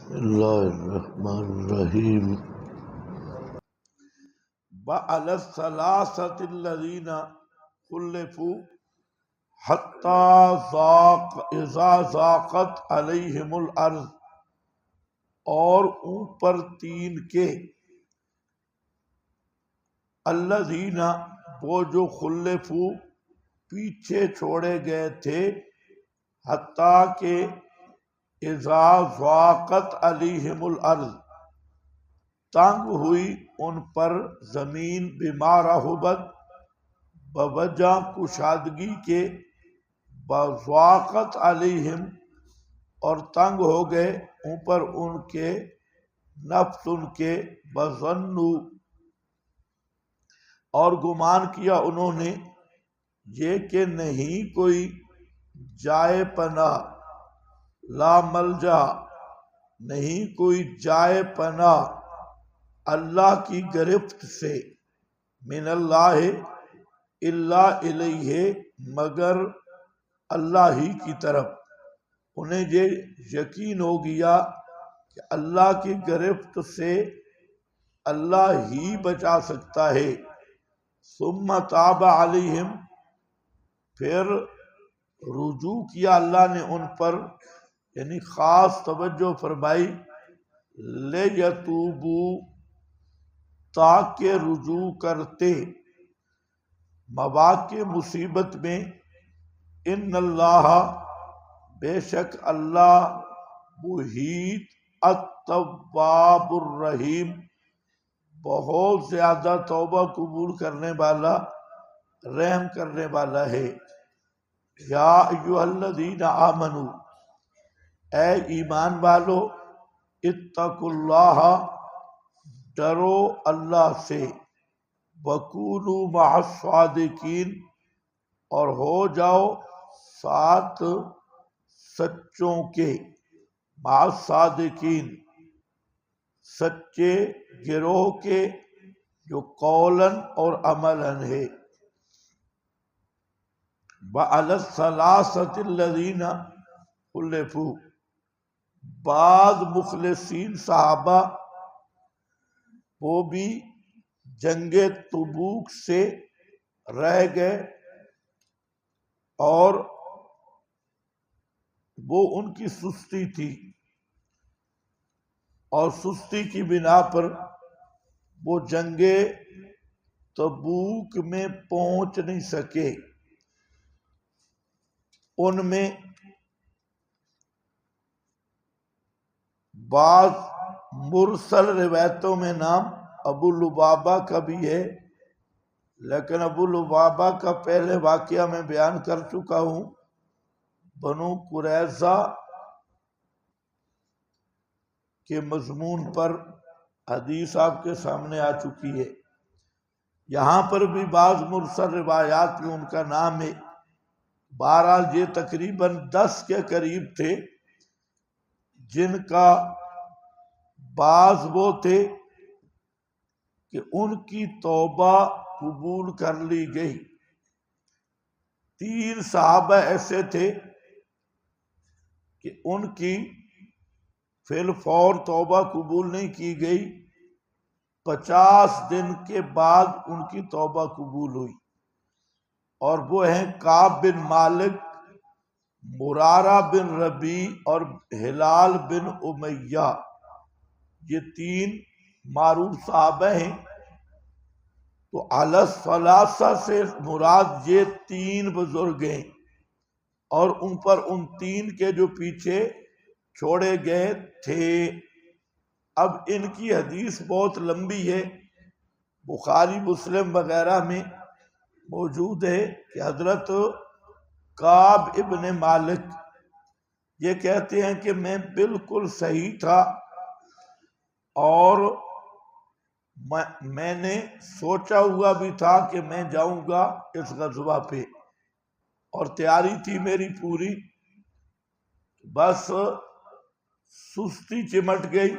بسم اللہ الرحمن الرحیم وعلی الثلاثة الذین خلفوا حتی اذا ضاقت علیہم الارض، اور اوپر تین کے الذین وہ جو خلفوا پیچھے چھوڑے گئے تھے، حتیٰ کہ اذا ضاقت علیہم الارض تنگ ہوئی ان پر زمین بما رحبت بوجہ کشادگی کے، بضاقت علیہم اور تنگ ہو گئے اوپر ان کے نفس ان کے، بظنوا اور گمان کیا انہوں نے یہ کہ نہیں کوئی جائے پناہ، لا ملجا نہیں کوئی جائے پناہ اللہ کی گرفت سے، من اللہ الا الیہ مگر اللہ ہی کی طرف۔ انہیں یہ یقین ہو گیا کہ اللہ کی گرفت سے اللہ ہی بچا سکتا ہے۔ ثم تاب علیہم پھر رجوع کیا اللہ نے ان پر، یعنی خاص توجہ فرمائی، لیتوبوا تاکہ رجوع کرتے مواقع مصیبت میں، ان اللہ بے شک اللہ محیط التواب الرحیم بہت زیادہ توبہ قبول کرنے والا رحم کرنے والا ہے۔ یا ایھا الذین آمنوا اے ایمان والو، اتقوا اللہ ڈرو اللہ سے، وکونوا مع الصادقین اور ہو جاؤ ساتھ سچوں کے، مع الصادقین سچے گروہ کے جو قولاً اور عملاً ہے۔ وعلی الثلاثة الذین خلفوا بعض مخلصین صحابہ وہ بھی جنگ تبوک سے رہ گئے، اور وہ ان کی سستی تھی، اور سستی کی بنا پر وہ جنگ تبوک میں پہنچ نہیں سکے۔ ان میں بعض مرسل روایتوں میں نام ابو لبابہ کا بھی ہے، لیکن ابو لبابہ کا پہلے واقعہ میں بیان کر چکا ہوں۔ بنو قریظہ کے مضمون پر حدیث آپ کے سامنے آ چکی ہے۔ یہاں پر بھی بعض مرسل روایات میں ان کا نام ہے۔ بہرحال یہ تقریباً 10 کے قریب تھے، جن کا بعض وہ تھے کہ ان کی توبہ قبول کر لی گئی۔ 3 صحابہ ایسے تھے کہ ان کی فی الفور توبہ قبول نہیں کی گئی، 50 دن کے بعد ان کی توبہ قبول ہوئی، اور وہ ہیں کعب بن مالک، مرارہ بن ربیع اور ہلال بن امیہ۔ یہ 3 معروف صحابہ ہیں۔ تو علی الثلاثہ سے مراد یہ 3 بزرگ ہیں، اور ان پر ان 3 کے جو پیچھے چھوڑے گئے تھے۔ اب ان کی حدیث بہت لمبی ہے، بخاری مسلم وغیرہ میں موجود ہے کہ حضرت کعب ابن مالک یہ کہتے ہیں کہ میں بالکل صحیح تھا، اور میں نے سوچا ہوا بھی تھا کہ میں جاؤں گا اس غزوہ پہ، اور تیاری تھی میری پوری، بس سستی چمٹ گئی۔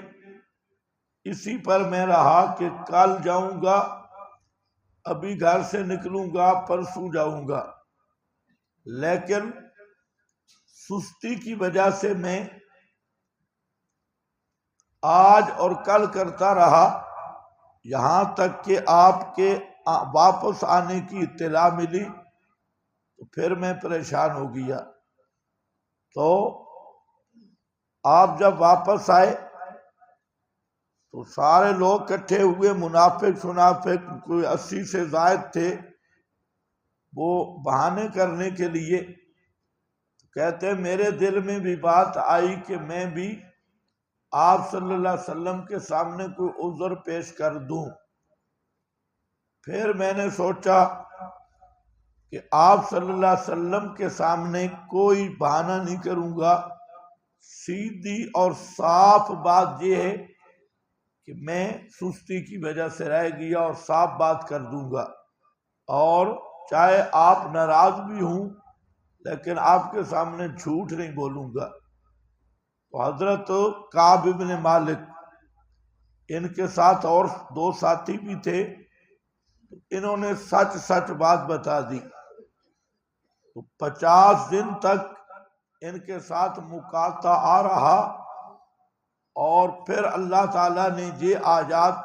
اسی پر میں رہا کہ کل جاؤں گا، ابھی گھر سے نکلوں گا، پرسوں جاؤں گا، لیکن سستی کی وجہ سے میں آج اور کل کرتا رہا، یہاں تک کہ آپ کے واپس آنے کی اطلاع ملی، تو پھر میں پریشان ہو گیا۔ تو آپ جب واپس آئے تو سارے لوگ اکٹھے ہوئے، منافق کوئی 80 سے زائد تھے، وہ بہانے کرنے کے لیے کہتے میرے دل میں بھی بات آئی کہ میں بھی آپ صلی اللہ علیہ وسلم کے سامنے کوئی عذر پیش کر دوں۔ پھر میں نے سوچا کہ آپ صلی اللہ علیہ وسلم کے سامنے کوئی بہانہ نہیں کروں گا، سیدھی اور صاف بات یہ ہے کہ میں سستی کی وجہ سے رہ گیا اور صاف بات کر دوں گا، اور چاہے آپ ناراض بھی ہوں لیکن آپ کے سامنے جھوٹ نہیں بولوں گا۔ تو حضرت کعب بن مالک، ان کے ساتھ اور 2 ساتھی بھی تھے، انہوں نے سچ سچ بات بتا دی۔ تو 50 دن تک ان کے ساتھ مقاطع آ رہا، اور پھر اللہ تعالیٰ نے یہ آیات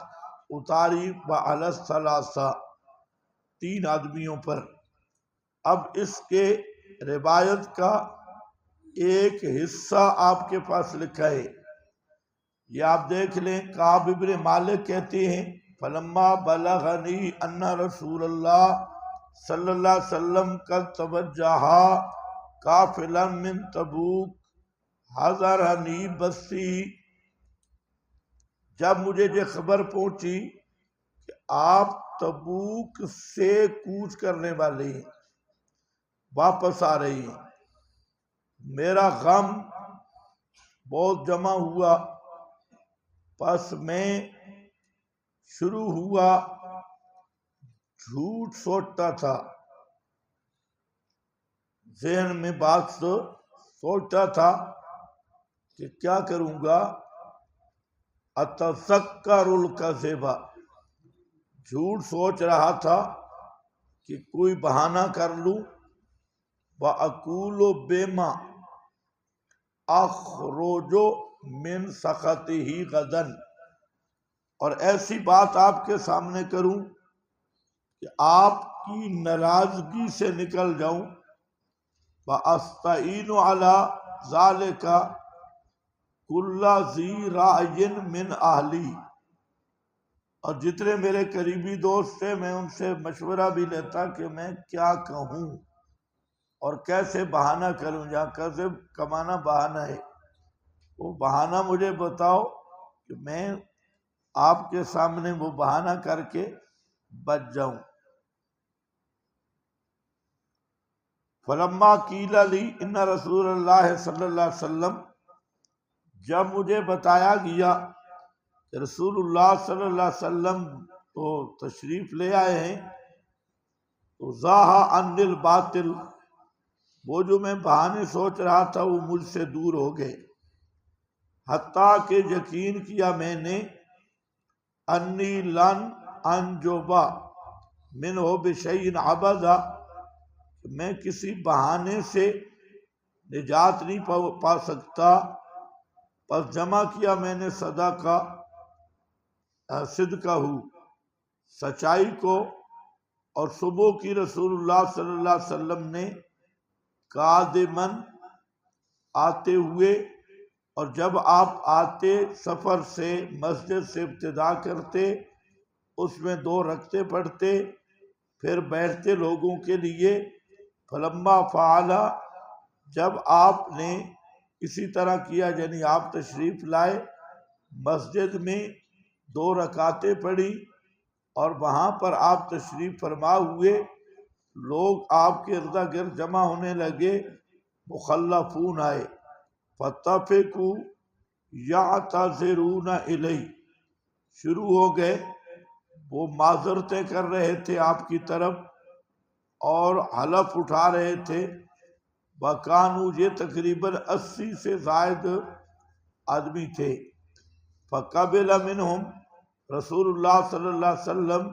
اتاری وَعَلَى الثَّلَاثَةِ، 3 آدمیوں پر۔ اب اس کے روایت کا ایک حصہ آپ کے پاس لکھا ہے، یہ آپ دیکھ لیں۔ کعب بن مالک کہتے ہیں فَلَمَّا بَلَغَنِي أَنَّ رسول اللہ صلی اللہ علیہ وسلم قد توجہ قافلا من تبوک حضرنی بسی، جب مجھے یہ خبر پہنچی کہ آپ تبوک سے کوچ کرنے والے ہیں، واپس آ رہے ہیں، میرا غم بہت جمع ہوا۔ پس میں شروع ہوا جھوٹ سوچتا تھا، ذہن میں بات سوچتا تھا کہ کیا کروں گا، اتذکر الکذب، جھوٹ سوچ رہا تھا کہ کوئی بہانہ کر لوں، وَأَقُولُ بِمَا أَخْرُجُ مِنْ سَخَطِهِ غَدًا، اور ایسی بات آپ کے سامنے کروں کہ آپ کی ناراضگی سے نکل جاؤں، وَأَسْتَعِينُ عَلَى ذَلِكَ كُلَّ ذِي رَأْيٍ مِّنْ أَهْلِي، اور جتنے میرے قریبی دوست تھے میں ان سے مشورہ بھی لیتا کہ میں کیا کہوں اور کیسے بہانہ کروں، یا کذب کمانا بہانہ ہے، وہ بہانہ مجھے بتاؤ کہ میں آپ کے سامنے وہ بہانہ کر کے بچ جاؤں۔ فلما قیل لی ان رسول اللہ صلی اللہ علیہ وسلم، جب مجھے بتایا گیا کہ رسول اللہ صلی اللہ علیہ وسلم تو تشریف لے آئے ہیں، تو زاہا عن الباطل، وہ جو میں بہانے سوچ رہا تھا وہ مجھ سے دور ہو گئے، حتیٰ کہ یقین کیا میں نے انی لن انجبا منہ بشیء ابدا، میں کسی بہانے سے نجات نہیں پا سکتا۔ پس جمع کیا میں نے صدقہ سچائی کو، اور صبح کی رسول اللہ صلی اللہ علیہ وسلم نے قادماً آتے ہوئے، اور جب آپ آتے سفر سے مسجد سے ابتدا کرتے، اس میں 2 رکعتیں پڑھتے، پھر بیٹھتے لوگوں کے لیے۔ فلما فعل، جب آپ نے اسی طرح کیا، یعنی آپ تشریف لائے، مسجد میں 2 رکعتیں پڑھی، اور وہاں پر آپ تشریف فرما ہوئے، لوگ آپ کے ارد گرد جمع ہونے لگے، مخلفون آئے، فاتفقوا یعتذرون الیہ، شروع ہو گئے وہ معذرتیں کر رہے تھے آپ کی طرف اور حلف اٹھا رہے تھے۔ وکانو، یہ تقریباً 80 سے زائد آدمی تھے۔ فقبل منہم رسول اللہ صلی اللہ علیہ وسلم،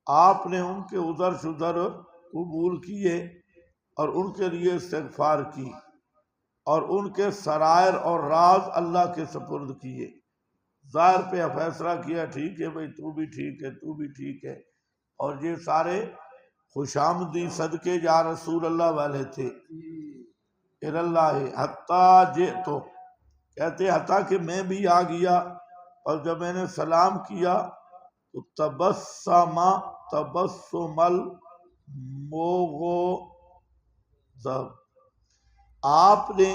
آپ نے ان کے عذر شذر قبول کیے اور ان کے لیے استغفار کی، اور ان کے سرائر اور راز اللہ کے سپرد کیے۔ ظاہر پہ فیصلہ کیا ٹھیک ہے بھائی، تو بھی ٹھیک ہے، تو بھی ٹھیک ہے، اور یہ سارے خوش آمدی صدقے یا رسول اللہ والے تھے۔ اللہ حتیٰ جئتو، کہتے حتیٰ کہ میں بھی آ گیا، اور جب میں نے سلام کیا تو تبسم المغضب، آپ نے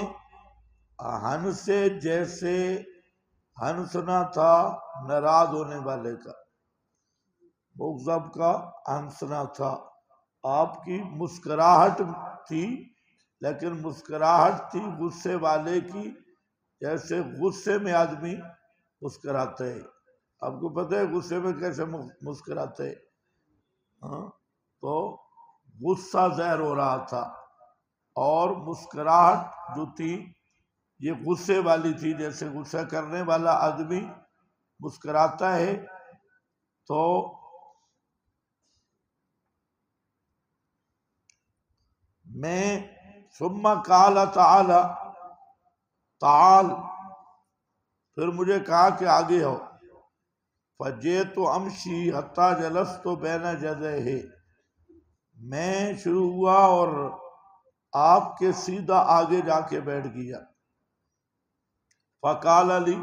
ہنسے جیسے ہنسنا تھا ناراض ہونے والے کا، مغضب کا ہنسنا تھا۔ آپ کی مسکراہٹ تھی، لیکن مسکراہٹ تھی غصے والے کی، جیسے غصے میں آدمی مسکراتے ہے۔ آپ کو پتہ ہے غصے میں کیسے مسکراتے ہے؟ تو غصہ ظاہر ہو رہا تھا، اور مسکراہٹ جو تھی یہ غصے والی تھی، جیسے غصہ کرنے والا آدمی مسکراتا ہے۔ تو میں ثم قال تعالی، تعال، پھر مجھے کہا کہ آگے ہو، فجئت امشی حتی جلست بین یدیہ، میں شروع ہوا اور آپ کے سیدھا آگے جا کے بیٹھ گیا۔ فقال لی،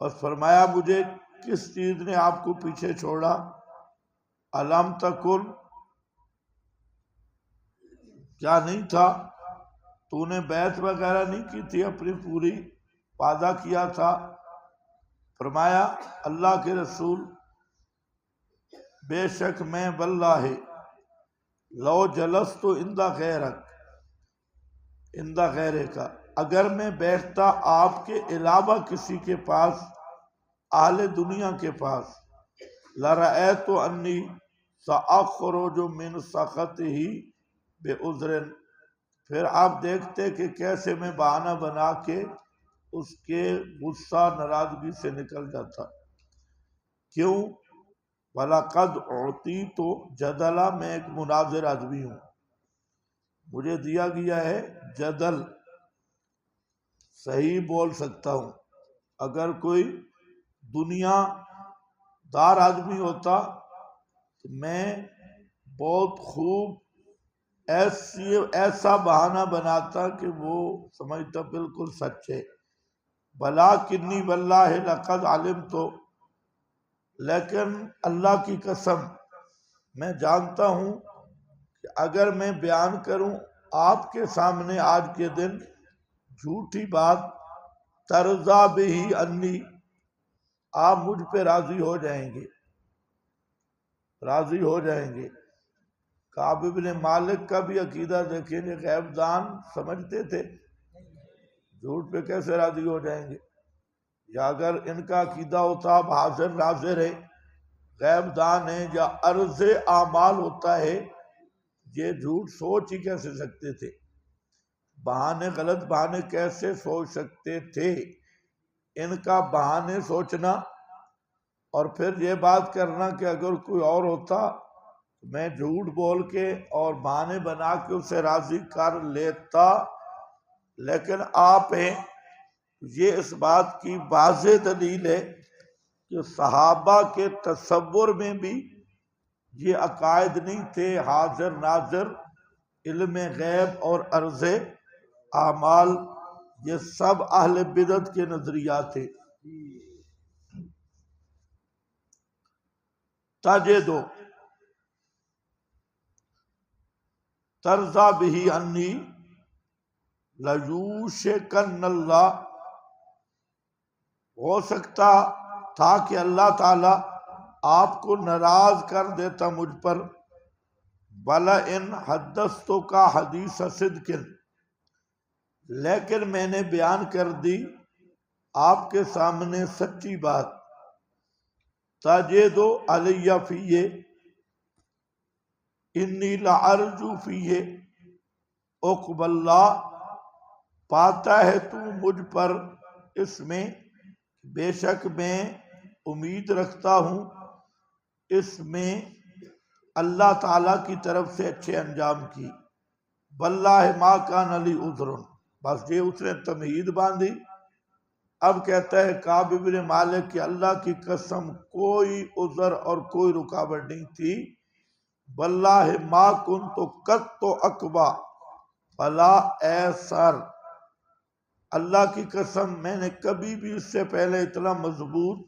پس فرمایا مجھے، کس چیز نے آپ کو پیچھے چھوڑا؟ الم تکن، کیا نہیں تھا تو نے بیعت وغیرہ نہیں کی تھی، اپنی پوری وعدہ کیا تھا؟ فرمایا اللہ کے رسول، بے شک میں واللہ لو جلست عند غیرک، عند غیرک، اگر میں بیٹھتا آپ کے علاوہ کسی کے پاس، اہل دنیا کے پاس، لرأیت انی سأخرج من سخطہ بعذر، پھر آپ دیکھتے کہ کیسے میں بہانہ بنا کے اس کے غصہ ناراضگی سے نکل جاتا۔ کیوں؟ وَلَقَدْ أُعْطِيتُ جَدَلًا، میں ایک مناظر آدمی ہوں، مجھے دیا گیا ہے جدل، صحیح بول سکتا ہوں۔ اگر کوئی دنیا دار آدمی ہوتا تو میں بہت خوب ایسا بہانہ بناتا کہ وہ سمجھتا بالکل سچ ہے۔ بلاکنی واللہ لقد علمت، لیکن اللہ کی قسم میں جانتا ہوں کہ اگر میں بیان کروں آپ کے سامنے آج کے دن جھوٹی بات، ترضا بہ انی، آپ مجھ پہ راضی ہو جائیں گے، راضی ہو جائیں گے۔ کعب بن مالک کا بھی عقیدہ دیکھیں، غیب دان سمجھتے تھے، جھوٹ پہ کیسے راضی ہو جائیں گے؟ یا اگر ان کا عقیدہ ہوتا اب حاضر ناظر ہے، غیب دان ہے، یا عرض اعمال ہوتا ہے، یہ جھوٹ سوچ ہی کیسے سکتے تھے؟ بہانے، غلط بہانے کیسے سوچ سکتے تھے؟ ان کا بہانے سوچنا اور پھر یہ بات کرنا کہ اگر کوئی اور ہوتا میں جھوٹ بول کے اور بہانے بنا کے اسے راضی کر لیتا، لیکن آپ ہیں۔ یہ اس بات کی واضح دلیل ہے کہ صحابہ کے تصور میں بھی یہ عقائد نہیں تھے، حاضر ناظر، علم غیب اور عرض اعمال، یہ سب اہل بدعت کے نظریات تھے۔ تجدو ترضا بہ انی لیوشکن اللہ، ہو سکتا تھا کہ اللہ تعالی آپ کو ناراض کر دیتا مجھ پر، بلا ان حدثتک حدیث صدق، لیکن میں نے بیان کر دی آپ کے سامنے سچی بات، تجد علی فیہ انی لارجو فیہ عقب اللہ، پاتا ہے تو مجھ پر اس میں، بے شک میں امید رکھتا ہوں اس میں اللہ تعالیٰ کی طرف سے اچھے انجام کی۔ واللہ ما کان لی عذر، بس یہ اس نے تمہید باندھی اب کہتا ہے کعب بن مالک کہ اللہ کی قسم کوئی عذر اور کوئی رکاوٹ نہیں تھی، واللہ ما کنت قط اکبا فلا ایسر، اللہ کی قسم میں نے کبھی بھی اس سے پہلے اتنا مضبوط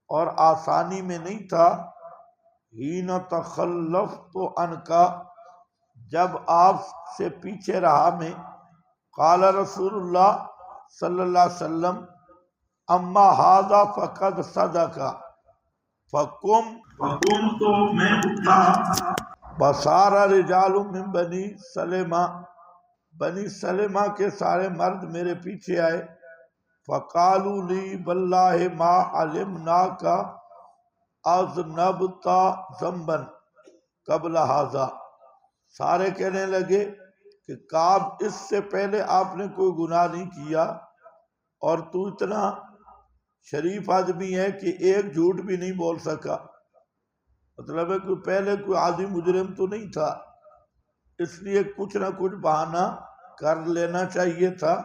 اور آسانی میں نہیں تھا، ہین تخلفت عنکا، جب آپ سے پیچھے رہا میں، قال رسول اللہ صلی اللہ علیہ وسلم اما ھذا فقد صدق فقم، تو میں اٹھا، بسار رجال من بنی سلمہ، بنی سلمہ کے سارے مرد میرے پیچھے آئے، فقالوا لی واللہ ما علمناک اذنبت ذنبا قبل ھذا، سارے کہنے لگے کہ کعب اس سے پہلے آپ نے کوئی گناہ نہیں کیا، اور تو اتنا شریف آدمی ہے کہ ایک جھوٹ بھی نہیں بول سکا، مطلب ہے کہ پہلے کوئی عادی مجرم تو نہیں تھا، اس لیے کچھ نہ کچھ بہانہ کر لینا چاہیے تھا۔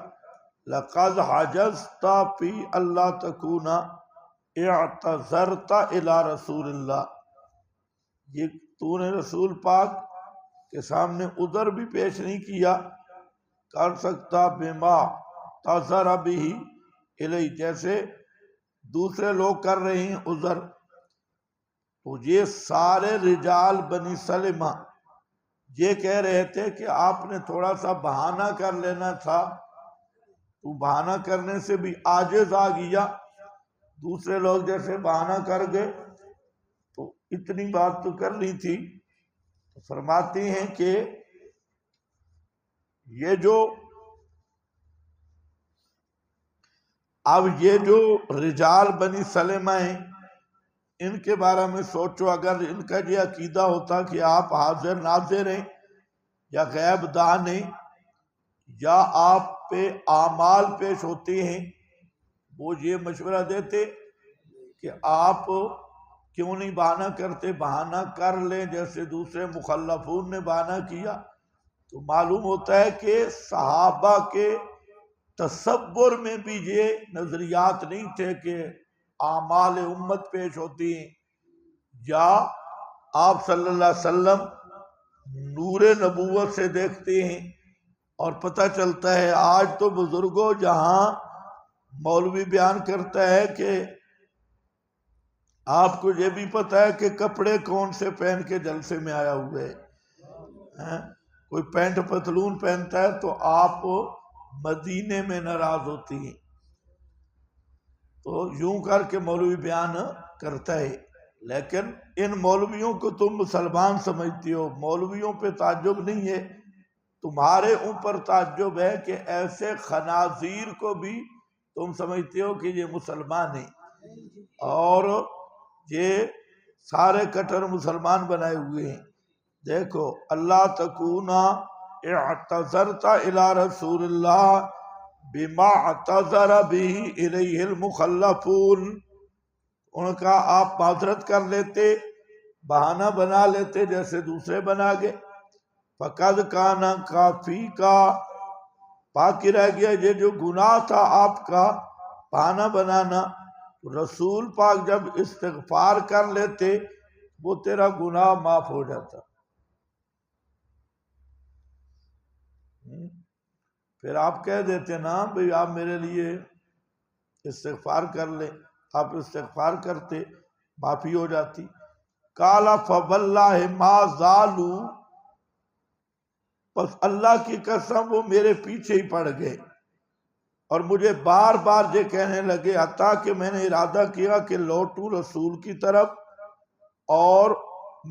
لقد حجزت فی اللہ تکون اعتذرت الی رسول اللہ، یہ تو نے رسول پاک کے سامنے عذر بھی پیش نہیں کیا کر سکتا، بما تعذر بہ الی، جیسے دوسرے لوگ کر رہے ہیں عذر۔ تو یہ سارے رجال بنی سلمہ یہ کہہ رہے تھے کہ آپ نے تھوڑا سا بہانہ کر لینا تھا، تو بہانہ کرنے سے بھی عاجز آ گیا، دوسرے لوگ جیسے بہانہ کر گئے، تو اتنی بات تو کرنی تھی۔ فرماتے ہیں کہ یہ جو رجال بنی سلمہ ہیں، ان کے بارے میں سوچو، اگر ان کا یہ عقیدہ ہوتا کہ آپ حاضر ناظر ہیں یا غیب دان ہیں یا آپ پہ اعمال پیش ہوتے ہیں، وہ یہ مشورہ دیتے کہ آپ کیوں نہیں بہانہ کرتے، بہانہ کر لیں جیسے دوسرے مخلفون نے بہانہ کیا۔ تو معلوم ہوتا ہے کہ صحابہ کے تصور میں بھی یہ نظریات نہیں تھے کہ اعمال امت پیش ہوتی ہیں، یا آپ صلی اللہ علیہ وسلم نور نبوت سے دیکھتے ہیں، اور پتہ چلتا ہے آج تو بزرگوں جہاں مولوی بیان کرتا ہے کہ آپ کو یہ بھی پتہ ہے کہ کپڑے کون سے پہن کے جلسے میں آیا ہوئے ہیں، کوئی پینٹ پتلون پہنتا ہے تو آپ مدینے میں ناراض ہوتی ہیں، تو یوں کر کے مولوی بیان کرتا ہے۔ لیکن ان مولویوں کو تم مسلمان سمجھتی ہو، مولویوں پہ تعجب نہیں ہے، تمہارے اوپر تعجب ہے کہ ایسے خنازیر کو بھی تم سمجھتے ہو کہ یہ مسلمان ہیں، اور یہ سارے کٹر مسلمان بنائے ہوئے ہیں۔ دیکھو، اللہ تکونا اعتذرت الی رسول اللہ بما اعتذر بہ الیہ المخلفون، ان کا آپ معذرت کر لیتے، بہانہ بنا لیتے جیسے دوسرے بنا گئے، فقد کان کافی کا، باقی رہ گیا یہ جو گناہ تھا آپ کا بہانہ بنانا، رسول پاک جب استغفار کر لیتے وہ تیرا گناہ معاف ہو جاتا۔ پھر آپ کہہ دیتے نا بھئی آپ میرے لیے استغفار کر لیں، آپ استغفار کرتے، معافی ہو جاتی۔ قال فواللہ ما زالوا، بس اللہ کی قسم وہ میرے پیچھے ہی پڑ گئے، اور مجھے بار بار یہ کہنے لگے، حتیٰ کہ میں نے ارادہ کیا کہ لوٹوں رسول کی طرف اور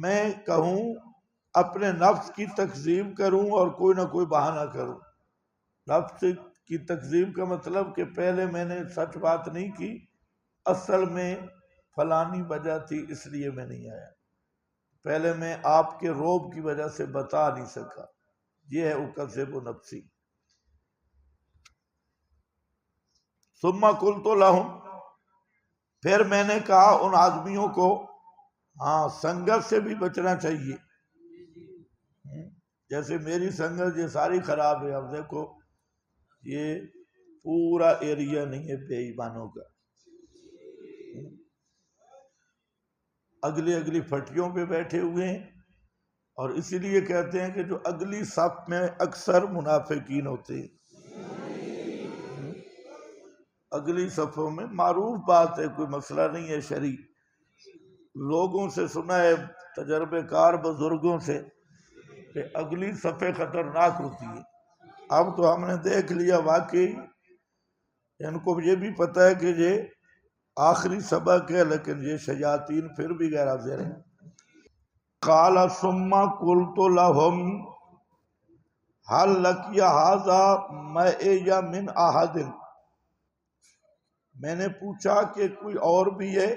میں کہوں اپنے نفس کی تکذیب کروں اور کوئی نہ کوئی بہانہ کروں۔ نفس کی تکذیب کا مطلب کہ پہلے میں نے سچ بات نہیں کی، اصل میں فلانی وجہ تھی اس لیے میں نہیں آیا، پہلے میں آپ کے روب کی وجہ سے بتا نہیں سکا، یہ ہے اکذب نفسی۔ ثم قلت لہم، پھر میں نے کہا ان آدمیوں کو، ہاں سنگت سے بھی بچنا چاہیے، جیسے میری سنگت یہ ساری خراب ہے، اب دیکھو یہ پورا ایریا نہیں ہے بے ایمانوں کا، اگلی پھٹیوں پہ بیٹھے ہوئے ہیں، اور اسی لیے کہتے ہیں کہ جو اگلی صف میں اکثر منافقین ہوتے ہیں، اگلی صفوں میں معروف بات ہے، کوئی مسئلہ نہیں ہے شرعی، لوگوں سے سنا ہے تجربے کار بزرگوں سے کہ اگلی صفیں خطرناک ہوتی ہے۔ اب تو ہم نے دیکھ لیا واقعی ان کو یہ بھی پتہ ہے کہ یہ آخری سبق ہے، لیکن یہ شیاطین پھر بھی غیر حاضر ہیں۔ قال ثم قلت لهم هل لقي هذا معي من احد، میں نے پوچھا کہ کوئی اور بھی ہے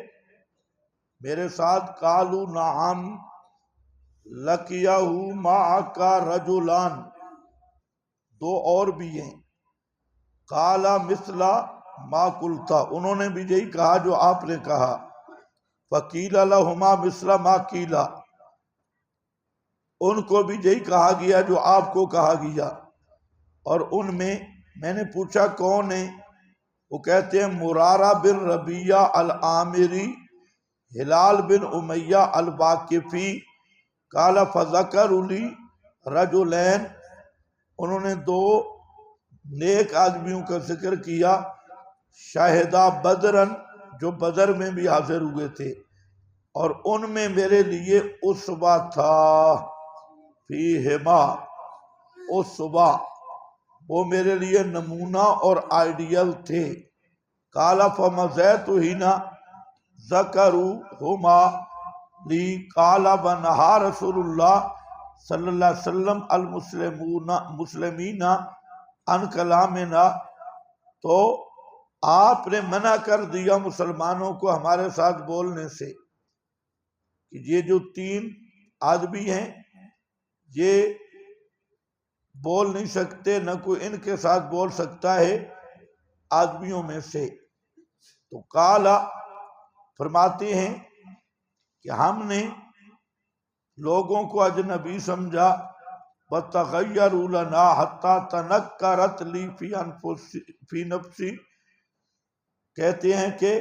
میرے ساتھ؟ قالوا نعم لقيه معك رجلان، دو اور بھی ہیں۔ قال مثل ما قلت، انہوں نے بھی یہی کہا جو آپ نے کہا۔ فقیل لهما مثل ما قیل، ان کو بھی یہی کہا گیا جو آپ کو کہا گیا۔ اور ان میں نے پوچھا کون ہے؟ وہ کہتے ہیں مرارہ بن ربیعہ العامری، ہلال بن امیہ الواقفی۔ قال فذکروا لی رجلین، انہوں نے دو نیک آدمیوں کا ذکر کیا، شاہدہ بدرن، جو بدر میں بھی حاضر ہوئے تھے، اور ان میں میرے لیے اسوہ تھا، فیہما اسوہ، وہ میرے لیے نمونہ اور آئیڈیل تھے۔ قال فمضیت حین ذکروہما لی، قال ونہا رسول اللہ صلی اللہ علیہ وسلم المسلمین عن کلامنا، تو آپ نے منع کر دیا مسلمانوں کو ہمارے ساتھ بولنے سے، کہ یہ جو تین آدمی ہیں یہ بول نہیں سکتے، نہ کوئی ان کے ساتھ بول سکتا ہے آدمیوں میں سے۔ تو قال، فرماتے ہیں کہ ہم نے لوگوں کو اجنبی سمجھا، وَتَغَيَّرُوا لَنَا حَتَّى تَنَكَّرَتْ لِي فِي نَفْسِي، کہتے ہیں کہ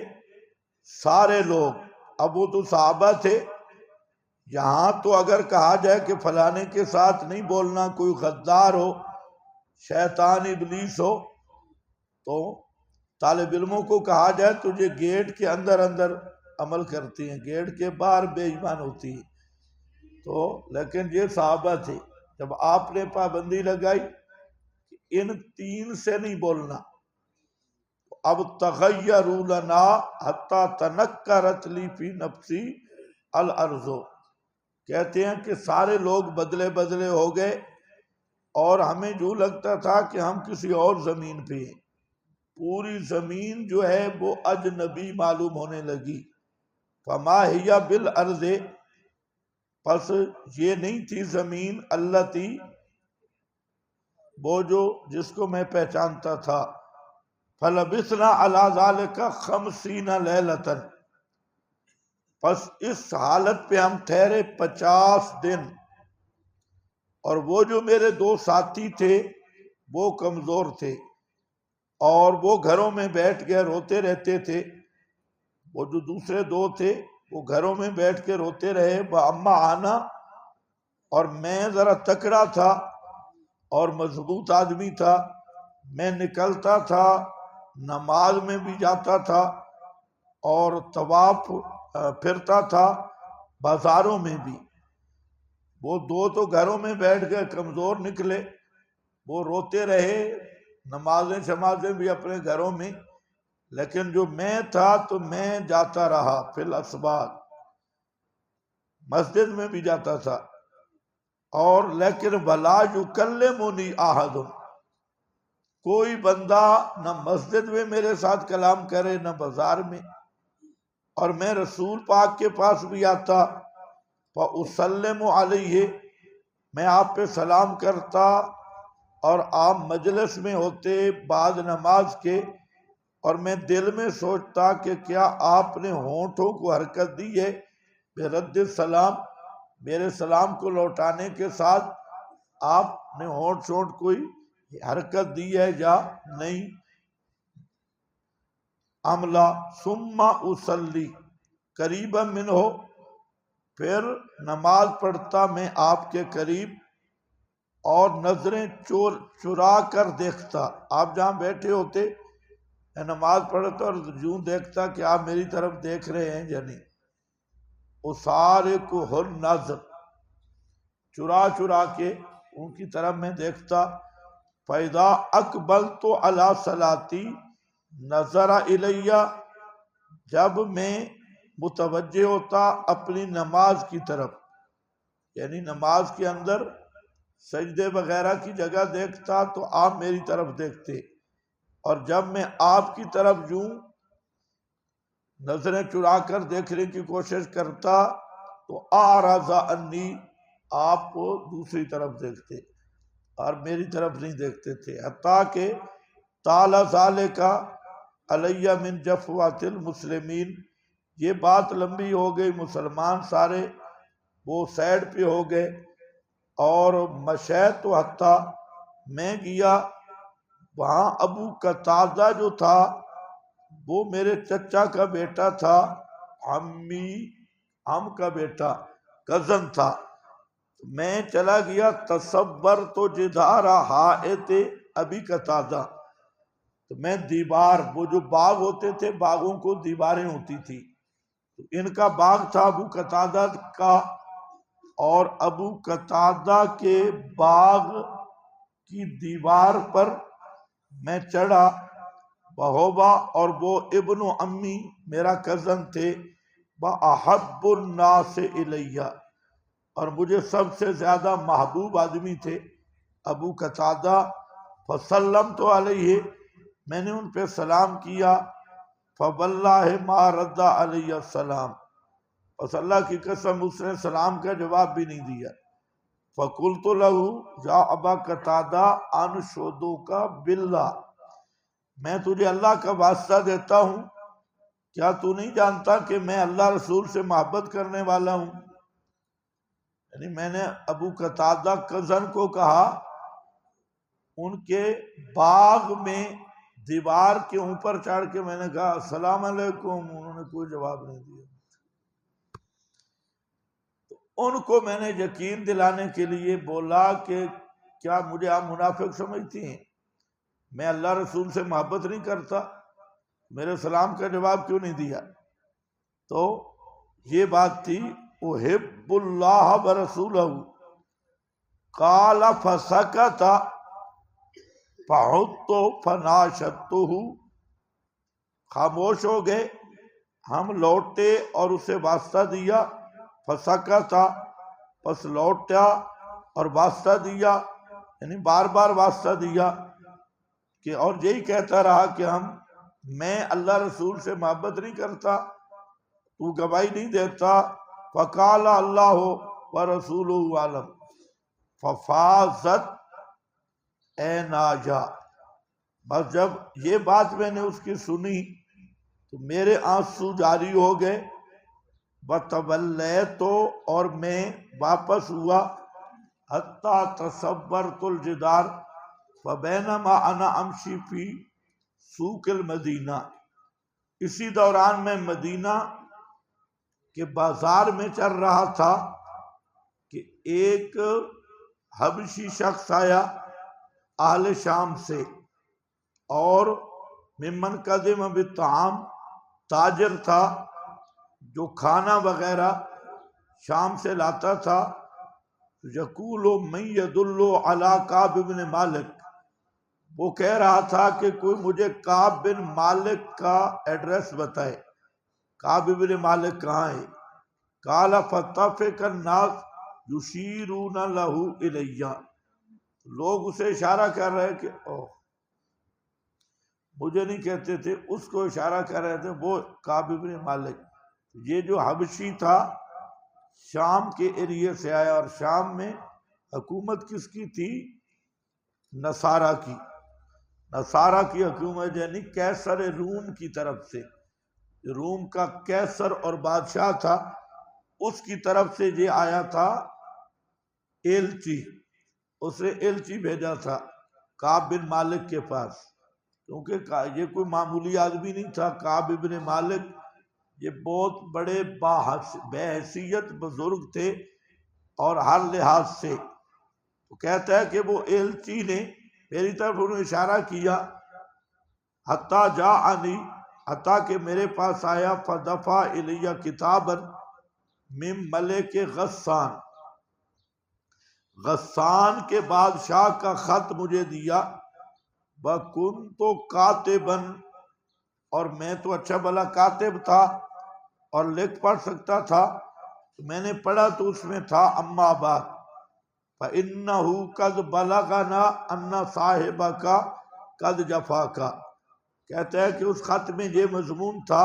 سارے لوگ، اب وہ تو صحابہ تھے، یہاں تو اگر کہا جائے کہ فلانے کے ساتھ نہیں بولنا، کوئی غدار ہو، شیطان ابلیس ہو، تو طالب علموں کو کہا جائے تو یہ گیٹ کے اندر عمل کرتی ہیں، گیٹ کے باہر بے ایمان ہوتی ہے۔ تو لیکن یہ صحابہ تھے، جب آپ نے پابندی لگائی کہ ان تین سے نہیں بولنا، اب تغیروا لنا حتی تنکرت لی فی نفسی الارض، کہتے ہیں کہ سارے لوگ بدلے ہو گئے، اور ہمیں جو لگتا تھا کہ ہم کسی اور زمین پہ ہیں، پوری زمین جو ہے وہ اجنبی معلوم ہونے لگی۔ فما ہی بالارض، پس یہ نہیں تھی زمین، التی، وہ جو جس کو میں پہچانتا تھا۔ فلبثنا علی ذلک 50 لیلۃ، پس اس حالت پہ ہم ٹھہرے 50 دن، اور وہ جو میرے دو ساتھی تھے وہ کمزور تھے، اور وہ گھروں میں بیٹھ کے روتے رہتے تھے، وہ جو دوسرے دو تھے وہ گھروں میں بیٹھ کے روتے رہے۔ اما آنا، اور میں ذرا تکڑا تھا اور مضبوط آدمی تھا، میں نکلتا تھا، نماز میں بھی جاتا تھا، اور طواف پھرتا تھا بازاروں میں بھی۔ وہ دو تو گھروں میں بیٹھ گئے، کمزور نکلے، وہ روتے رہے، نمازیں بھی اپنے گھروں میں، لیکن جو میں تھا تو میں جاتا رہا فی الاسباط، مسجد میں بھی جاتا تھا، اور لیکن ولا یکلمنی احد، کوئی بندہ نہ مسجد میں میرے ساتھ کلام کرے نہ بازار میں، اور میں رسول پاک کے پاس بھی آتا، فاسلم علیہ، میں آپ پہ سلام کرتا، اور آپ مجلس میں ہوتے بعد نماز کے، اور میں دل میں سوچتا کہ کیا آپ نے ہونٹوں کو حرکت دی ہے برد السلام، میرے سلام کو لوٹانے کے ساتھ آپ نے ہونٹ کوئی حرکت دی ہے یا نہیں۔ عملہ ثم اصلی قریبا منہ، پھر نماز پڑھتا میں آپ کے قریب اور نظریں چرا کر دیکھتا، آپ جہاں بیٹھے ہوتے میں نماز پڑھتا اور یوں دیکھتا کہ آپ میری طرف دیکھ رہے ہیں یا نہیں۔ اسارقہ النظر، چرا چرا کے ان کی طرف میں دیکھتا۔ فَإِذَا أَقْبَلْتُ عَلَى صَلَاتِي نَظَرَ إِلَيَّ، جب میں متوجہ ہوتا اپنی نماز کی طرف، یعنی نماز کے اندر سجدے وغیرہ کی جگہ دیکھتا تو آپ میری طرف دیکھتے، اور جب میں آپ کی طرف یوں نظریں چرا کر دیکھنے کی کوشش کرتا تو اعرض عنی، آپ کو دوسری طرف دیکھتے اور میری طرف نہیں دیکھتے تھے، حتیٰ کہ طال ذالک علی من جفوات المسلمین، یہ بات لمبی ہو گئی، مسلمان سارے وہ سائڈ پہ ہو گئے، اور مشیت و حتیٰ میں گیا وہاں ابو قتادہ جو تھا وہ میرے چچا کا بیٹا تھا، ہم کا بیٹا، کزن تھا، میں چلا گیا تصور تو جدار حائط ابی قتادہ، تو میں دیوار، وہ جو باغ ہوتے تھے باغوں کو دیواریں ہوتی تھی، تو ان کا باغ تھا ابو قتادہ کا، اور ابو قتادہ کے باغ کی دیوار پر میں چڑھا، بہوبا، اور وہ ابن امی میرا کزن تھے، بأحب الناس الیہ، اور مجھے سب سے زیادہ محبوب آدمی تھے ابو قتادہ، فسلمت علیہ، میں نے ان پہ سلام کیا، فواللہ ما رد علیہ السلام، بس اللہ کی قسم اس نے سلام کا جواب بھی نہیں دیا۔ فقلت لہ یا ابا قتادہ انشدک باللہ، میں تجھے اللہ کا واسطہ دیتا ہوں، کیا تو نہیں جانتا کہ میں اللہ رسول سے محبت کرنے والا ہوں؟ یعنی میں نے ابو قتادہ کزن کو کہا، ان کے باغ میں دیوار کے اوپر چڑھ کے میں نے کہا السلام علیکم، انہوں نے کوئی جواب نہیں دیا۔ ان کو میں نے یقین دلانے کے لیے بولا کہ کیا مجھے آپ منافق سمجھتی ہیں؟ میں اللہ رسول سے محبت نہیں کرتا، میرے سلام کا جواب کیوں نہیں دیا؟ تو یہ بات تھی، احب اللہ ورسولہ، قال فسکت فعدت فناشدتہ، خاموش ہو گئے، ہم لوٹے اور اسے واسطہ دیا، فسکت، پس لوٹا اور واسطہ دیا، یعنی بار بار واسطہ دیا، کہ اور یہی کہتا رہا کہ میں اللہ رسول سے محبت نہیں کرتا، تو گواہی نہیں دیتا۔ فقال اللہ ورسولہ عالم، ففاضت عینایا، بس جب یہ بات میں نے اس کی سنی تو میرے آنسو جاری ہو گئے، وتولیت، اور میں واپس ہوا، حتی تصورت الجدار، فبینما انا امشی فی سوق المدینہ، اسی دوران میں مدینہ کے بازار میں چل رہا تھا کہ ایک حبشی شخص آیا اہل شام سے، اور ممن قدم بالطعام، تاجر تھا جو کھانا وغیرہ شام سے لاتا تھا، یقول من یدل علی کعب بن مالک، وہ کہہ رہا تھا کہ کوئی مجھے کعب بن مالک کا ایڈریس بتائے، کعب بن مالک کہاں ہے؟ قال فتفق الناس یشیرون لہ الیہ، لوگ اسے اشارہ کر رہے کہ مجھے نہیں کہتے تھے، اس کو اشارہ کر رہے تھے، وہ کعب بن مالک، یہ جو حبشی تھا شام کے ایریے سے آیا، اور شام میں حکومت کس کی تھی؟ نصارہ کی، نصارہ کی حکومت، یعنی کیسر روم کی طرف سے، روم کا کیسر اور بادشاہ تھا، اس کی طرف سے یہ آیا تھا ایلچی، اسے ایلچی بھیجا تھا کعب بن مالک کے پاس، کیونکہ یہ کوئی معمولی آدمی نہیں تھا، کعب ابن مالک یہ بہت بڑے بحیثیت بزرگ تھے اور ہر لحاظ سے. تو کہتا ہے کہ وہ ایلچی نے میری طرف انہوں اشارہ کیا، حتیٰ جاءنی، حتیٰ کہ میرے پاس آیا، فدفع الیہ کتابا من ملک غسان، غسان کے بادشاہ کا خط مجھے دیا. وَكُنْتُ كَاتِبًا، اور میں تو اچھا بھلا کاتب تھا اور لکھ پڑھ سکتا تھا. میں نے پڑھا تو اس میں تھا اما بعد فَإِنَّهُ قَدْ بَلَغَنَا أَنَّ صَاحِبَكَ قَدْ جَفَاكَ. کہتا ہے کہ اس خط میں یہ مضمون تھا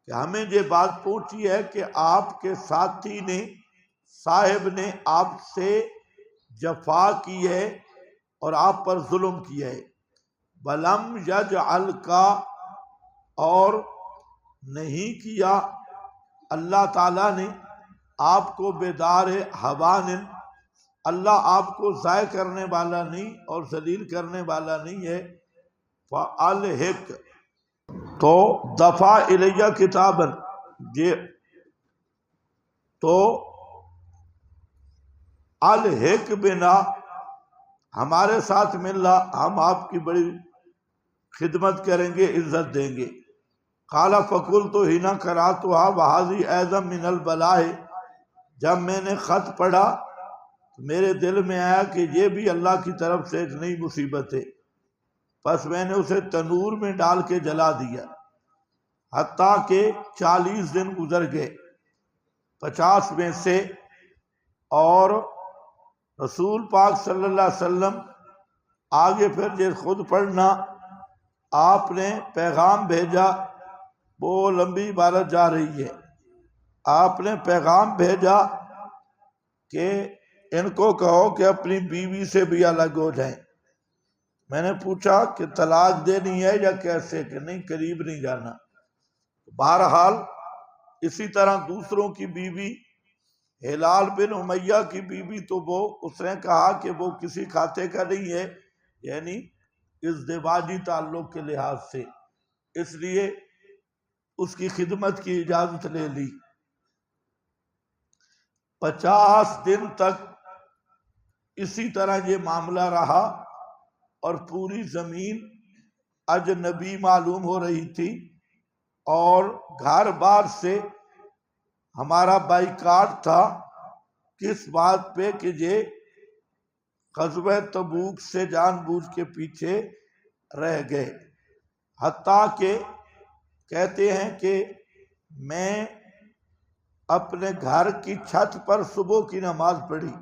کہ ہمیں یہ بات پہنچی ہے کہ آپ کے ساتھی نے، صاحب نے آپ سے جفا کی ہے اور آپ پر ظلم کیا ہے. وَلَمْ يَجْعَلْكَ، اور نہیں کیا اللہ تعالیٰ نے آپ کو بیدار حوان، اللہ آپ کو ضائع کرنے والا نہیں اور ذلیل کرنے والا نہیں ہے. فَأَلْحِقْ، تو دفع الیہ کتابا، یہ تو الحق بنا، ہمارے ساتھ مل رہا، ہم آپ کی بڑی خدمت کریں گے، عزت دیں گے. قال فقلت حين قرأتها وهذه أيضا من البلاء، جب میں نے خط پڑھا تو میرے دل میں آیا کہ یہ بھی اللہ کی طرف سے ایک نئی مصیبت ہے. بس میں نے اسے تنور میں ڈال کے جلا دیا. حتیٰ کہ 40 دن گزر گئے 50 میں سے، اور رسول پاک صلی اللہ علیہ وسلم آگے پھر یہ خود پڑھنا، آپ نے پیغام بھیجا. وہ لمبی عبارت جا رہی ہے. آپ نے پیغام بھیجا کہ ان کو کہو کہ اپنی بیوی سے بھی الگ ہو جائیں. میں نے پوچھا کہ طلاق دینی ہے یا کیسے، کہ نہیں قریب نہیں جانا. بہرحال اسی طرح دوسروں کی بیوی، ہلال بن امیہ کی بیوی، تو وہ اس نے کہا کہ وہ کسی کھاتے کا نہیں ہے، یعنی ازدواجی تعلق کے لحاظ سے، اس لیے اس کی خدمت کی اجازت لے لی. 50 دن تک اسی طرح یہ معاملہ رہا اور پوری زمین اجنبی معلوم ہو رہی تھی، اور گھر بار سے ہمارا بائیکاٹ تھا. کس بات پہ؟ کہ یہ غزوہ تبوک سے جان بوجھ کے پیچھے رہ گئے. حتیٰ کہ کہتے ہیں کہ میں اپنے گھر کی چھت پر صبح کی نماز پڑھی.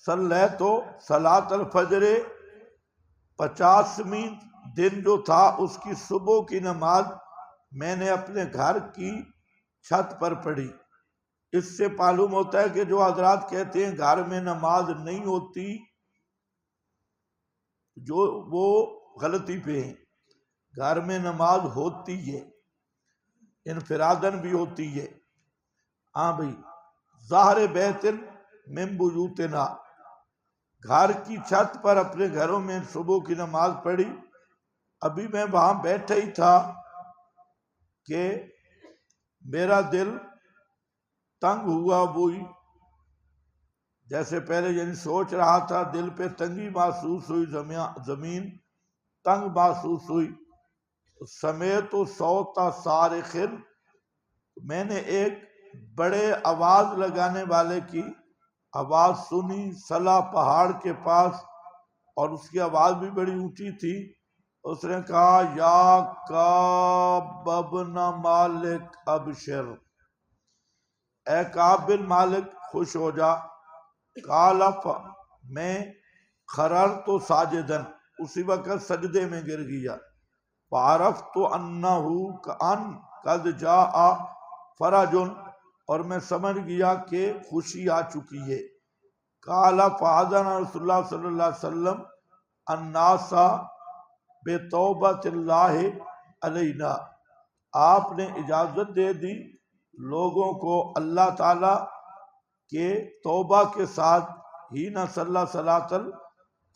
صلیت صلاۃ الفجر، 50ویں دن جو تھا اس کی صبح کی نماز میں نے اپنے گھر کی چھت پر پڑھی. اس سے معلوم ہوتا ہے کہ جو حضرات کہتے ہیں گھر میں نماز نہیں ہوتی، جو وہ غلطی پہ ہیں. گھر میں نماز ہوتی ہے، انفرادن بھی ہوتی ہے. ہاں بھائی، ظاہر بیت من بیوتنا، گھر کی چھت پر اپنے گھروں میں صبح کی نماز پڑھی. ابھی میں وہاں بیٹھا ہی تھا کہ میرا دل تنگ ہوا. وہی جیسے پہلے یعنی سوچ رہا تھا، دل پہ تنگی محسوس ہوئی، زمین تنگ محسوس ہوئی. سمیت صوت صارخ، میں نے ایک بڑے آواز لگانے والے کی آواز سنی، صلا پہاڑ کے پاس، اور اس کی آواز بھی بڑی اونچی تھی. اس نے کہا یا کعب بن مالک ابشر، اے کعب بن مالک خوش ہو جا. قال میں خررت ساجدن، اسی وقت سجدے میں گر گیا. فعرفت انہ ان قد جاء فرج، اور میں سمجھ گیا کہ خوشی آ چکی ہے. قال فاذن رسول اللہ صلی اللہ علیہ وسلم الناس بتوبۃ اللہ علینا، آپ نے اجازت دے دی لوگوں کو اللہ تعالی کے توبہ کے ساتھ، ہی نہ صلی صلاۃ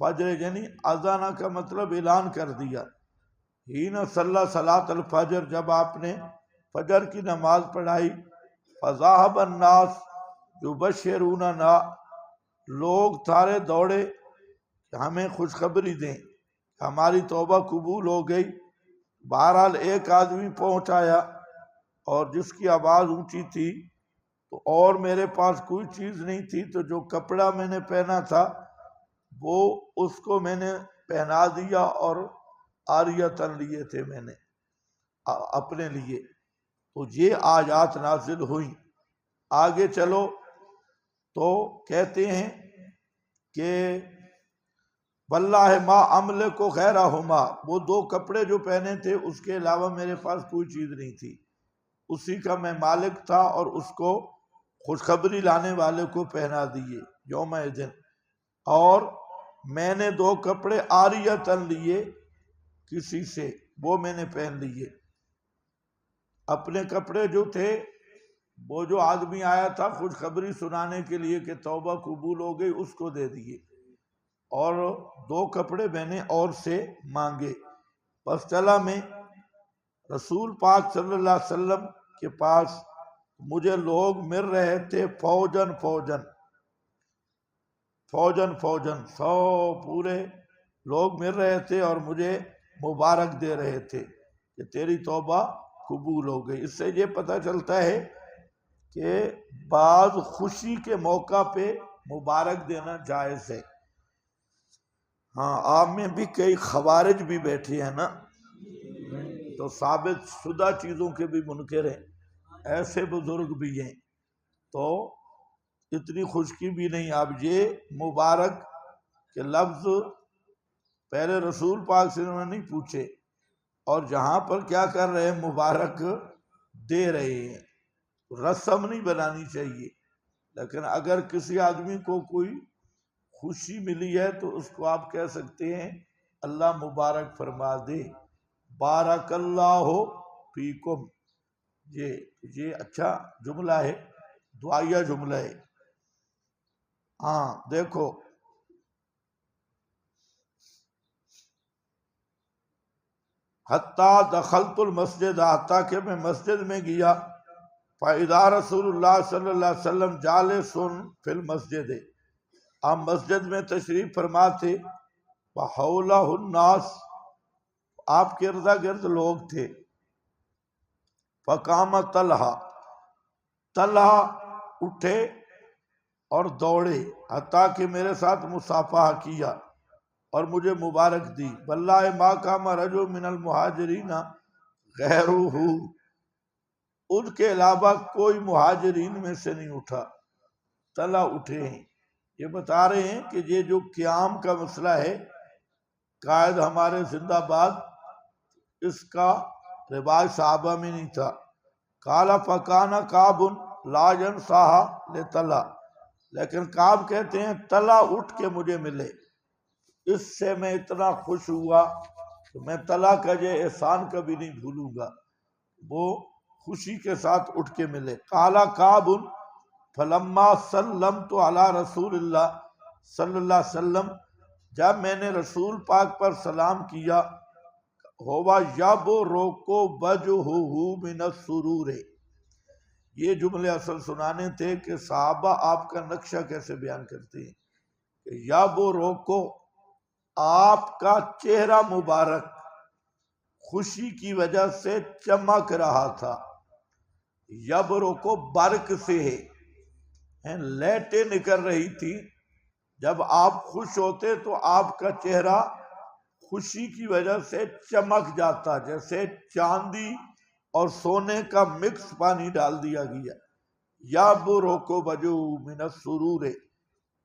فجر یعنی اذانہ کا مطلب اعلان کر دیا، ہین صلی صلاۃ الفجر، جب آپ نے فجر کی نماز پڑھائی، فذهب الناس یبشروننا، لوگ سارے دوڑے کہ ہمیں خوشخبری دیں، ہماری توبہ قبول ہو گئی۔ بہرحال ایک آدمی پہنچ آیا اور جس کی آواز اونچی تھی، تو اور میرے پاس کوئی چیز نہیں تھی، تو جو کپڑا میں نے پہنا تھا وہ اس کو میں نے پہنا دیا، اور عاریتن لیے تھے میں نے اپنے لیے۔ تو یہ آیات نازل ہوئیں۔ آگے چلو تو کہتے ہیں کہ واللہ ما املک غیرہما، وہ دو کپڑے جو پہنے تھے اس کے علاوہ میرے پاس کوئی چیز نہیں تھی، اسی کا میں مالک تھا، اور اس کو خوشخبری لانے والے کو پہنا دیے یوم دن۔ اور میں نے دو کپڑے عاریتن لیے کسی سے، وہ میں نے پہن لیے۔ اپنے کپڑے جو تھے وہ جو آدمی آیا تھا خوشخبری سنانے کے لیے کہ توبہ قبول ہو گئی، اس کو دے دیے، اور دو کپڑے میں نے اور سے مانگے۔ بس چلا میں رسول پاک صلی اللہ علیہ وسلم کے پاس، مجھے لوگ مل رہے تھے فوجن فوجن، فوجن فوجن، 100 پورے لوگ مل رہے تھے اور مجھے مبارک دے رہے تھے کہ تیری توبہ قبول ہو گئی۔ اس سے یہ پتہ چلتا ہے کہ بعض خوشی کے موقع پہ مبارک دینا جائز ہے۔ ہاں، آپ میں بھی کئی خوارج بھی بیٹھے ہیں نا، تو ثابت شدہ چیزوں کے بھی منکر ہیں، ایسے بزرگ بھی ہیں، تو اتنی خشکی بھی نہیں۔ اب یہ مبارک کے لفظ پہلے رسول پاک سے انہوں نے نہیں پوچھے، اور جہاں پر کیا کر رہے ہیں، مبارک دے رہے ہیں۔ رسم نہیں بنانی چاہیے، لیکن اگر کسی آدمی کو کوئی خوشی ملی ہے تو اس کو آپ کہہ سکتے ہیں اللہ مبارک فرما دے، بارک اللہ فیکم، یہ اچھا جملہ ہے، دعائیہ جملہ ہے۔ ہاں دیکھو، حتیٰ دخلت المسجد، حتیٰ کہ میں مسجد میں گیا، فَإِذَا رسول اللہ صلی اللہ علیہ وسلم جالسٌ فی المسجد، آپ مسجد میں تشریف فرما تھے، وَحَوْلَهُ النَّاسُ، آپ کے ارد گرد لوگ تھے، فَقَامَ طلحہ، طلحہ اٹھے اور دوڑے، حتیٰ کہ میرے ساتھ مصافحہ کیا اور مجھے مبارک دی۔ واللہ ما قام رجل من المہاجرین غیرہ، ان کے علاوہ کوئی مہاجرین میں سے نہیں اٹھا، طلحہ اٹھے ہیں۔ یہ بتا رہے ہیں کہ یہ جو قیام کا مسئلہ ہے، قائد ہمارے زندہ باد، اس کا رواج صحابہ میں نہیں تھا۔ قال فکان کعب لا ينصاح لطلحہ، لیکن کعب کہتے ہیں طلحہ اٹھ کے مجھے ملے، اس سے میں اتنا خوش ہوا کہ میں طلحہ کا یہ احسان کبھی نہیں بھولوں گا، وہ خوشی کے ساتھ اٹھ کے ملے۔ قال کعب فلما سلمت علی رسول اللہ صلی اللہ علیہ وسلم، جب میں نے رسول پاک پر سلام کیا، ہوا یبرق وجہہ من السرور، یہ جملے اصل سنانے تھے کہ صحابہ آپ کا نقشہ کیسے بیان کرتے ہیں کہ یبرق، آپ کا چہرہ مبارک خوشی کی وجہ سے چمک رہا تھا۔ یبرق برق سے ہے، لیٹیں نکل رہی تھی، جب آپ خوش ہوتے تو آپ کا چہرہ خوشی کی وجہ سے چمک جاتا، جیسے چاندی اور سونے کا مکس پانی ڈال دیا گیا۔ یبرق وجہہ من السرور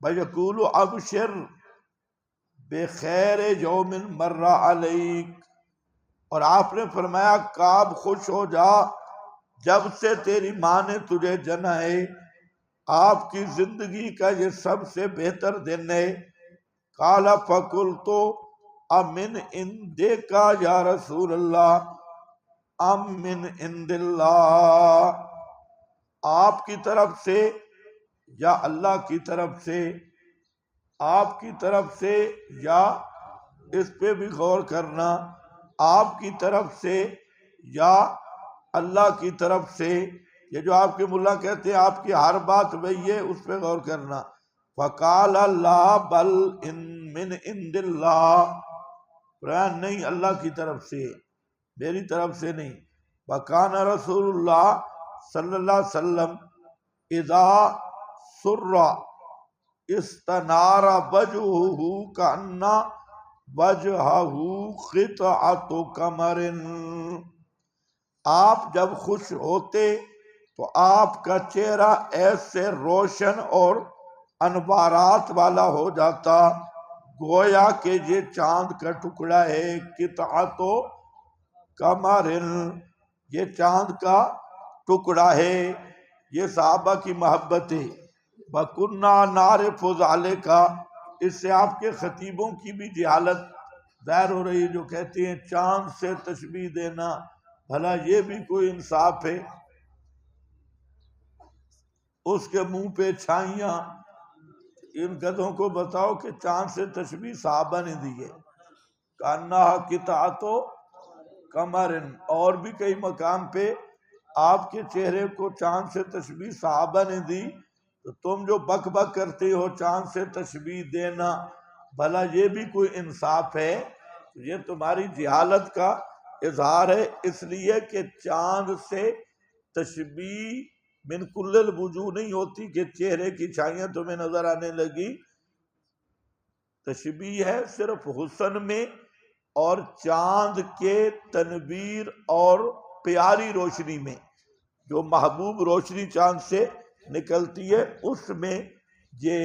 ویقول ابشر بخیر یوم مر علیک، اور آپ نے فرمایا کعب خوش ہو جا، جب سے تیری ماں نے تجھے جنا ہے، آپ کی زندگی کا یہ سب سے بہتر دن ہے۔ قال فقلت امن عندک یا رسول اللہ ام من عند اللہ، آپ کی طرف سے یا اللہ کی طرف سے؟ آپ کی طرف سے یا اس پہ بھی غور کرنا، آپ کی طرف سے یا اللہ کی طرف سے؟ یہ جو آپ کے ملا کہتے ہیں آپ کی ہر بات وہی ہے، اس پہ غور کرنا۔ فقال اللہ بل من عند اللہ، نہیں اللہ کی طرف سے، میری طرف سے نہیں۔ وکان رسول اللہ صلی اللہ علیہ وسلم اذا سر استنار وجہہ کأن وجہہ قطعۃ قمر، آپ جب خوش ہوتے تو آپ کا چہرہ ایسے روشن اور انوارات والا ہو جاتا گویا کہ یہ چاند کا ٹکڑا ہے، قطعۃ قمر، یہ چاند کا ٹکڑا ہے۔ یہ صحابہ کی محبت ہے۔ وَكُنَّا نَعْرِفُ ذَلِكَ، اس سے آپ کے خطیبوں کی بھی جہالت ظاہر ہو رہی ہے، جو کہتے ہیں چاند سے تشبیہ دینا، بھلا یہ بھی کوئی انصاف ہے؟ اس کے منہ پہ چھائیاں، ان گدھوں کو بتاؤ کہ چاند سے تشبیہ صحابہ نے دی ہے، کَأَنَّهَا قِطْعَةُ قَمَرٍ، اور بھی کئی مقام پہ آپ کے چہرے کو چاند سے تشبیہ صحابہ نے دی، تو تم جو بک بک کرتے ہو چاند سے تشبیہ دینا، بھلا یہ بھی کوئی انصاف ہے؟ یہ تمہاری جہالت کا اظہار ہے، اس لیے کہ چاند سے تشبیہ من کل الوجوہ نہیں ہوتی کہ چہرے کی چھائیاں تمہیں نظر آنے لگی، تشبیہ ہے صرف حسن میں اور چاند کے تنویر اور پیاری روشنی میں، جو محبوب روشنی چاند سے نکلتی ہے اس میں یہ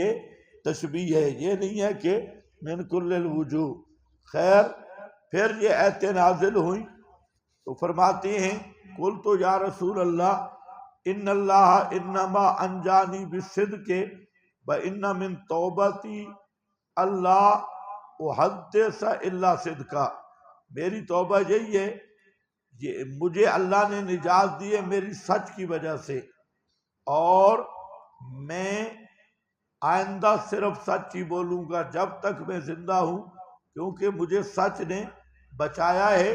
تشبیہ ہے، یہ نہیں ہے کہ من کل الوجوہ۔ خیر، پھر یہ آیتیں نازل ہوئیں تو فرماتے ہیں قلت یا رسول اللہ ان اللہ انما انجانی بالصدق وان من توبتی اللہ احدث الا صدقا، میری توبہ یہی ہے، یہ مجھے اللہ نے نجات دی ہے میری سچ کی وجہ سے، اور میں آئندہ صرف سچ ہی بولوں گا جب تک میں زندہ ہوں، کیونکہ مجھے سچ نے بچایا ہے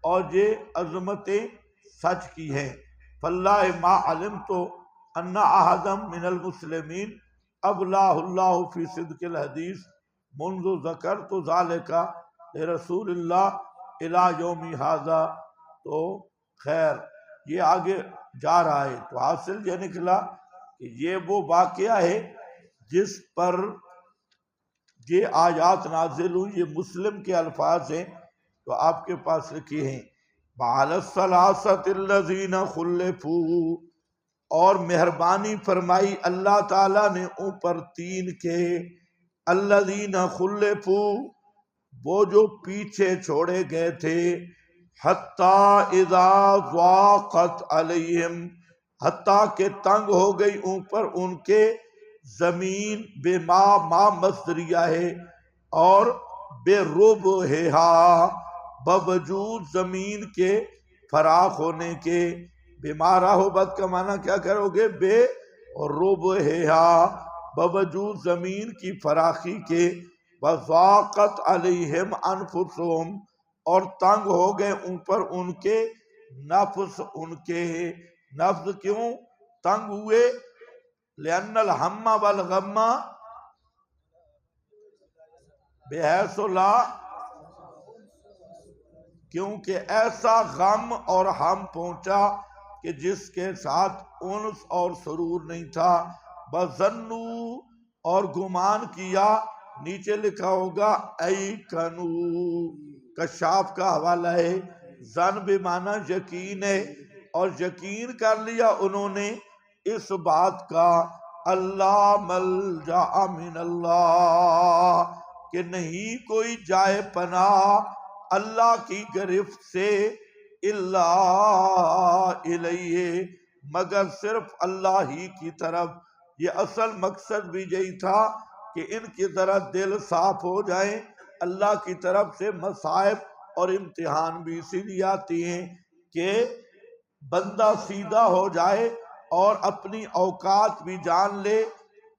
اور یہ عظمتیں سچ کی ہیں۔ فاللہ ما علمت ان احدا من المسلمین ابلاہ اللہ فی صدق الحدیث منذ ذکرت ذالک لرسول اللہ الی یوم ھذا۔ تو خیر یہ آگے جا رہا ہے، تو حاصل یہ نکلا کہ یہ وہ واقعہ ہے جس پر یہ آیات نازل ہوئی، یہ مسلم کے الفاظ ہیں تو آپ کے پاس لکھے ہیں وعلی الثلاثۃ الذین خلفوا، اور مہربانی فرمائی اللہ تعالیٰ نے اوپر تین کے، الذین خلفوا، وہ جو پیچھے چھوڑے گئے تھے، حتی اذا ضاقت علیہم، حتیٰ کہ تنگ ہو گئی اوپر ان کے زمین، بے ما مصدریہ ہے، اور بے ربہا، باوجود زمین کے فراخ ہونے کے، بیمارہ ہو بد کا معنی کیا کرو گے؟ بے ربہا، باوجود زمین کی فراخی کے، وضاقت علیہم انفسہم، اور تنگ ہو گئے اوپر ان کے نفس، ان کے نفس کیوں تنگ ہوئے؟ لأن الہم والغم بحیث لا، کیونکہ ایسا غم اور ہم پہنچا کہ جس کے ساتھ انس اور سرور نہیں تھا، بظنوا، اور گمان کیا، نیچے لکھا ہوگا ایکنو، کشاف کا حوالہ ہے، ظن بمعنی یقین ہے، اور یقین کر لیا انہوں نے اس بات کا، اللہ ملجا من اللہ، کہ نہیں کوئی جائے پناہ اللہ کی گرفت سے، اللہ الیہ، مگر صرف اللہ ہی کی طرف۔ یہ اصل مقصد بھی یہی تھا کہ ان کی ذرا دل صاف ہو جائیں، اللہ کی طرف سے مصائب اور امتحان بھی اسی لیے آتی ہیں کہ بندہ سیدھا ہو جائے اور اپنی اوقات بھی جان لے،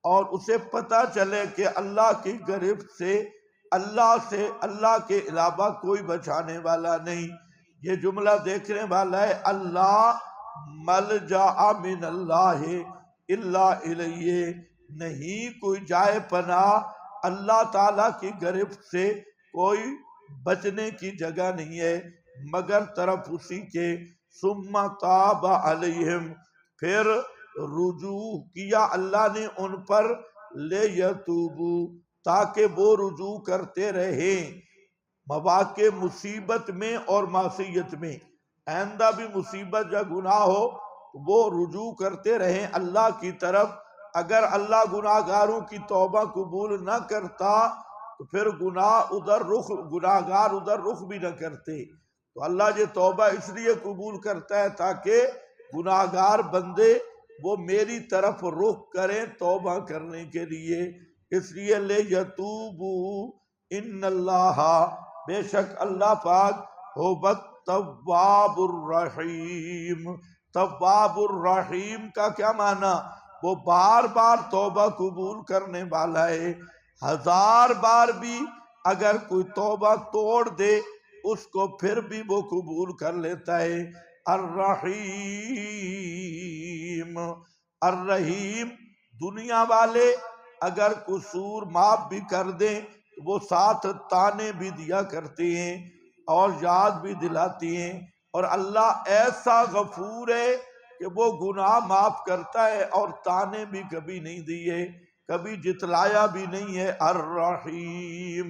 اور اسے پتہ چلے کہ اللہ کی گرفت سے اللہ کے علاوہ کوئی بچانے والا نہیں۔ یہ جملہ دیکھنے والا ہے، اللہ ملجا من اللہ الا الیہ، نہیں کوئی جائے پناہ اللہ تعالیٰ کی گرفت سے، کوئی بچنے کی جگہ نہیں ہے مگر طرف اسی کے۔ ثم تاب علیہم، پھر رجوع کیا اللہ نے ان پر، لیتوبوا، تاکہ وہ رجوع کرتے رہیں مواقع مصیبت میں اور معصیت میں، آئندہ بھی مصیبت یا گناہ ہو وہ رجوع کرتے رہیں اللہ کی طرف۔ اگر اللہ گناہ گاروں کی توبہ قبول نہ کرتا تو پھر گناہ گار ادھر رخ بھی نہ کرتے۔ تو اللہ یہ توبہ اس لیے قبول کرتا ہے تاکہ گناہ گار بندے وہ میری طرف رخ کریں توبہ کرنے کے لیے۔ اس لیے لیتوبوا ان اللہ، بے شک اللہ پاک هو التواب الرحیم۔ تواب الرحیم کا کیا معنی؟ وہ بار بار توبہ قبول کرنے والا ہے، 1000 بار بھی اگر کوئی توبہ توڑ دے اس کو پھر بھی وہ قبول کر لیتا ہے۔ الرحیم، الرحیم، دنیا والے اگر قصور معاف بھی کر دیں تو وہ ساتھ تانے بھی دیا کرتے ہیں اور یاد بھی دلاتی ہیں، اور اللہ ایسا غفور ہے کہ وہ گناہ معاف کرتا ہے اور تانے بھی کبھی نہیں دیے، کبھی جتلایا بھی نہیں ہے۔ الرحیم،